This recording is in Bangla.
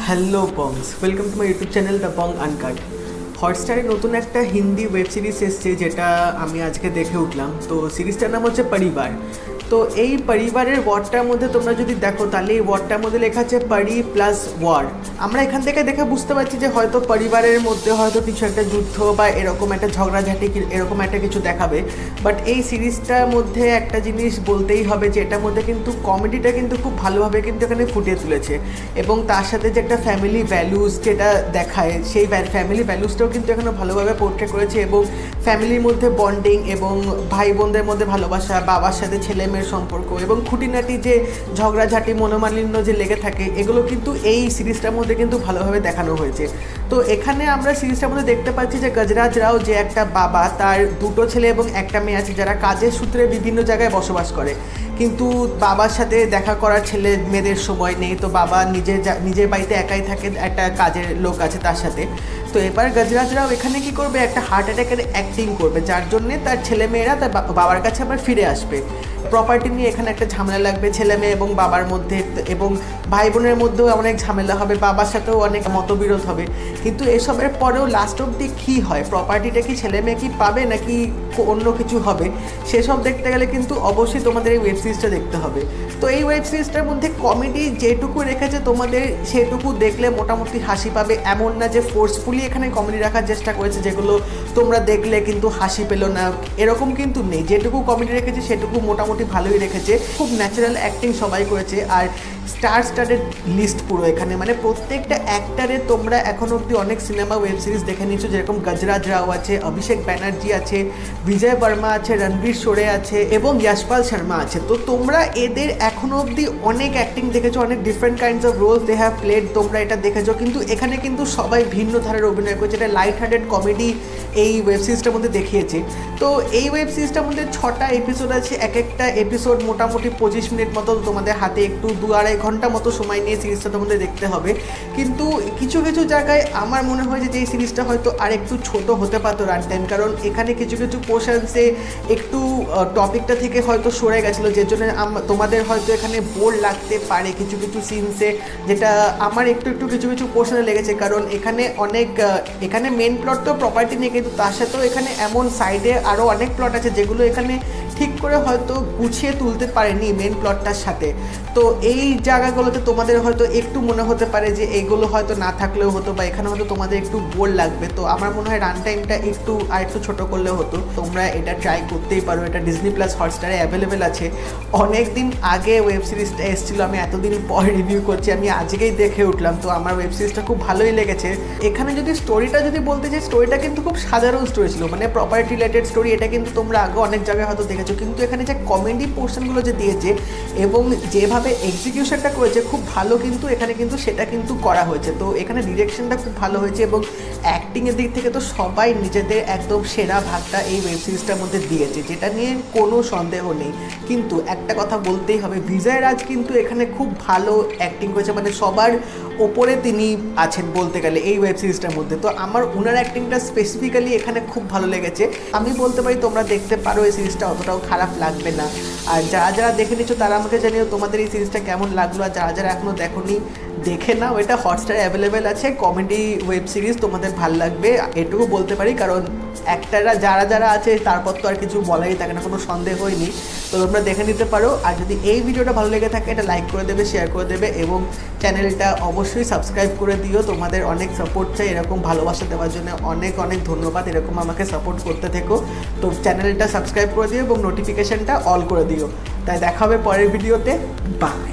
Hello bongs, welcome to my YouTube channel the bong uncut. হটস্টারে নতুন একটা হিন্দি ওয়েব সিরিজ এসছে, যেটা আমি আজকে দেখে উঠলাম। তো সিরিজটার নাম হচ্ছে পরিবার। তো এই পরিবারের ওয়ার্ডটার মধ্যে তোমরা যদি দেখো, তাহলে এই ওয়ার্ডটার মধ্যে লেখা আছে পরি প্লাস ওয়ার। আমরা এখান থেকে দেখে বুঝতে পারছি যে হয়তো পরিবারের মধ্যে হয়তো কিছু একটা যুদ্ধ বা এরকম একটা ঝগড়াঝাটি এরকম একটা কিছু দেখাবে। বাট এই সিরিজটার মধ্যে একটা জিনিস বলতেই হবে যে এটার মধ্যে কিন্তু কমেডিটা কিন্তু খুব ভালোভাবে কিন্তু এখানে ফুটিয়ে তুলেছে, এবং তার সাথে যে একটা ফ্যামিলি ভ্যালুস যেটা দেখায়, সেই ফ্যামিলি ভ্যালুসটাও কিন্তু এখানে ভালোভাবে পোর্ট্রে করেছে। এবং ফ্যামিলির মধ্যে বন্ডিং এবং ভাই বোনদের মধ্যে ভালোবাসা, বাবার সাথে ছেলে মেয়ের সম্পর্ক এবং খুঁটিনাটি যে ঝগড়াঝাটি মনোমালিন্য যে লেগে থাকে, এগুলো কিন্তু এই সিরিজটার মধ্যে কিন্তু ভালোভাবে দেখানো হয়েছে। তো এখানে আমরা সিরিজটার মধ্যে দেখতে পাচ্ছি যে গজরাজ রাও যে একটা বাবা, তার দুটো ছেলে এবং একটা মেয়ে আছে যারা কাজের সূত্রে বিভিন্ন জায়গায় বসবাস করে, কিন্তু বাবার সাথে দেখা করার ছেলে মেয়েদের সময় নেই। তো বাবা নিজের বাড়িতে একাই থাকে, একটা কাজের লোক আছে তার সাথে। তো এবার গজরাজ রাও এখানে কী করবে, একটা হার্ট অ্যাটাকের অ্যাক্টিং করবে, যার জন্যে তার ছেলেমেয়েরা তার বাবার কাছে আবার ফিরে আসবে। প্রপার্টি নিয়ে এখানে একটা ঝামেলা লাগবে ছেলে মেয়ে এবং বাবার মধ্যে, এবং ভাই বোনের মধ্যেও অনেক ঝামেলা হবে, বাবার সাথেও অনেক মতবিরোধ হবে। কিন্তু এসবের পরেও লাস্ট অবধি কী হয়, প্রপার্টিটা কি ছেলে মেয়ে কি পাবে নাকি অন্য কিছু হবে, সেসব দেখতে গেলে কিন্তু অবশ্যই তোমাদের এই ওয়েব সিরিজটা দেখতে হবে। তো এই ওয়েব সিরিজটার মধ্যে কমেডি যেটুকু রেখেছে তোমাদের, সেটুকু দেখলে মোটামুটি হাসি পাবে। এমন না যে ফোর্সফুলি এখানে কমেডি রাখার চেষ্টা করেছে যেগুলো তোমরা দেখলে কিন্তু হাসি পেলো না, এরকম কিন্তু নেই। যেটুকু কমেডি রেখেছে সেটুকু মোটামুটি ভালোই রেখেছে। খুব ন্যাচারাল অ্যাক্টিং সবাই করেছে, আর স্টারের লিস্ট পুরো এখানে, মানে প্রত্যেকটা অ্যাক্টারের তোমরা এখন অবধি অনেক সিনেমা ওয়েব সিরিজ দেখে নিচ্ছ, যেরকম গজরাজ রাও আছে, অভিষেক ব্যানার্জি আছে, বিজয় বর্মা আছে, রণবীর শোরে আছে এবং যশপাল শর্মা আছে। তো তোমরা এদের এখনো অবধি অনেক অ্যাক্টিং দেখেছো, অনেক different kinds of roles they have played, তোমরা এটা দেখেছো। কিন্তু এখানে কিন্তু সবাই ভিন্ন ধারার অভিনয় করছে, এটা লাইট হার্টেড কমেডি এই ওয়েব সিরিজটার মধ্যে দেখিয়েছে। তো এই ওয়েব সিরিজটার মধ্যে 6টা এপিসোড আছে, এক একটা এপিসোড মোটামুটি 25 মিনিট মতো, তোমাদের হাতে একটু 2-2.5 ঘন্টা মতো সময় নিয়ে সিরিজটা তোমাদের দেখতে হবে। কিন্তু কিছু কিছু জায়গায় আমার মনে হয় যে এই সিরিজটা হয়তো আর একটু ছোটো হতে পারতো রান টাইম, কারণ এখানে কিছু কিছু পোর্শনসে একটু টপিকটা থেকে হয়তো সরে গেছিলো, যে জন্য তোমাদের হয়তো এখানে বোর লাগতে পারে কিছু কিছু সিনসে, যেটা আমার একটু কিছু কিছু পোর্শনে লেগেছে। কারণ এখানে এখানে মেন প্লট তো প্রপার্টি নিয়ে, কিন্তু তার সাথেও এখানে এমন সাইডে আরও অনেক প্লট আছে যেগুলো এখানে ঠিক করে হয়তো গুছিয়ে তুলতে পারেনি মেন প্লটটার সাথে। তো এই জায়গাগুলোতে তোমাদের হয়তো একটু মনে হতে পারে যে এইগুলো হয়তো না থাকলেও হতো, বা এখানে হয়তো তোমাদের একটু বোর লাগবে। তো আমার মনে হয় রান টাইমটা একটু ছোটো করলে হতো। তোমরা এটা ট্রাই করতেই পারো, এটা ডিজনি প্লাস হটস্টারে অ্যাভেলেবেল আছে। অনেক দিন আগে ওয়েব সিরিজটা এসেছিলো, আমি এতদিন পর রিভিউ করছি, আমি আজকেই দেখে উঠলাম। তো আমার ওয়েব সিরিজটা খুব ভালোই লেগেছে। এখানে যদি স্টোরিটা বলতে চাই, স্টোরিটা কিন্তু খুব সাধারণ স্টোরি ছিল, মানে প্রপার্টি রিলেটেড স্টোরি। এটা কিন্তু তোমরা আগে অনেক জায়গায় হয়তো দেখেছো, কিন্তু এখানে যে কমেডি পোর্শনগুলো যে দিয়েছে এবং যেভাবে এক্সিকিউশনটা করেছে খুব ভালো, কিন্তু এখানে কিন্তু সেটা কিন্তু করা হয়েছে। তো এখানে ডিরেকশনটা খুব ভালো হয়েছে, এবং অ্যাক্টিংয়ের দিক থেকে তো সবাই নিজেদের একদম সেরা ভাগটা এই ওয়েব সিরিজটার মধ্যে দিয়েছে, যেটা নিয়ে কোনো সন্দেহ নেই। কিন্তু একটা কথা বলতেই হবে, বিজয় রাজ কিন্তু এখানে খুব ভালো অ্যাক্টিং করেছে, মানে সবার ওপরে তিনি আছেন বলতে গেলে এই ওয়েব সিরিজটার মধ্যে। তো আমার ওনার অ্যাক্টিংটা স্পেসিফিক্যালি এখানে খুব ভালো লেগেছে। আমি বলতে পারি তোমরা দেখতে পারো, এই সিরিজটা অতটাও খারাপ লাগবে না। আর যারা দেখে নিচ্ছ তারা আমাকে জানিও তোমাদের এই সিরিজটা কেমন লাগলো, আর যারা এখনও দেখোনি দেখে নাও, এটা হটস্টারে অ্যাভেলেবেল আছে। কমেডি ওয়েব সিরিজ, তোমাদের ভাল লাগবে এটুকু বলতে পারি, কারণ অ্যাক্টাররা যারা আছে তারপর তো আর কিছু বলাই থাকে না, কোনো সন্দেহই নেই। তো তোমরা দেখে নিতে পারো। আর যদি এই ভিডিওটা ভালো লেগে থাকে, এটা লাইক করে দেবে, শেয়ার করে দেবে, এবং চ্যানেলটা অবশ্যই সাবস্ক্রাইব করে দিও। তোমাদের অনেক সাপোর্ট চাই, এরকম ভালোবাসা দেওয়ার জন্য অনেক ধন্যবাদ। এরকম আমাকে সাপোর্ট করতে থেকো। তো চ্যানেলটা সাবস্ক্রাইব করে দিও এবং নোটিফিকেশানটা অল করে দিও। তাই দেখা হবে পরের ভিডিওতে। বাই।